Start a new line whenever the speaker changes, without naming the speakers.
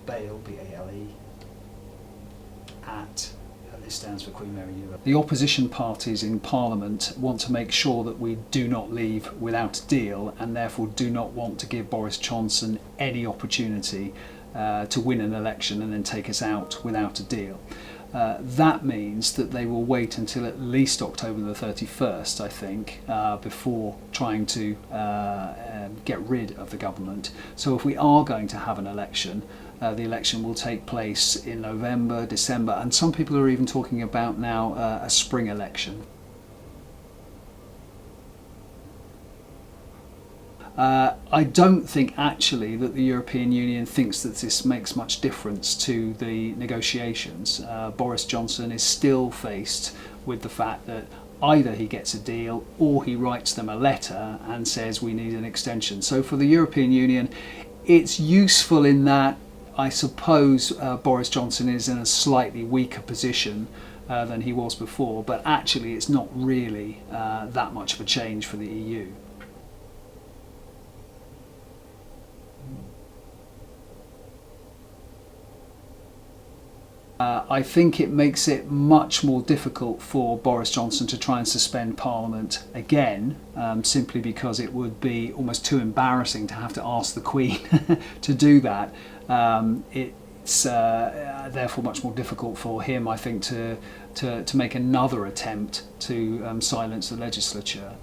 Bale, B-A-L-E, at, this stands for Queen Mary Europe. The opposition parties in Parliament want to make sure that we do not leave without a deal, and therefore do not want to give Boris Johnson any opportunity to win an election and then take us out without a deal. That means that they will wait until at least October the 31st, I think, before trying to get rid of the government. So if we are going to have an election, the election will take place in November, December, and some people are even talking about now a spring election. I don't think actually that the European Union thinks that this makes much difference to the negotiations. Boris Johnson is still faced with the fact that either he gets a deal or he writes them a letter and says we need an extension. So for the European Union, it's useful in that I suppose Boris Johnson is in a slightly weaker position than he was before, but actually it's not really that much of a change for the EU. I think it makes it much more difficult for Boris Johnson to try and suspend Parliament again, simply because it would be almost too embarrassing to have to ask the Queen to do that. It's therefore much more difficult for him, I think, to make another attempt to silence the legislature.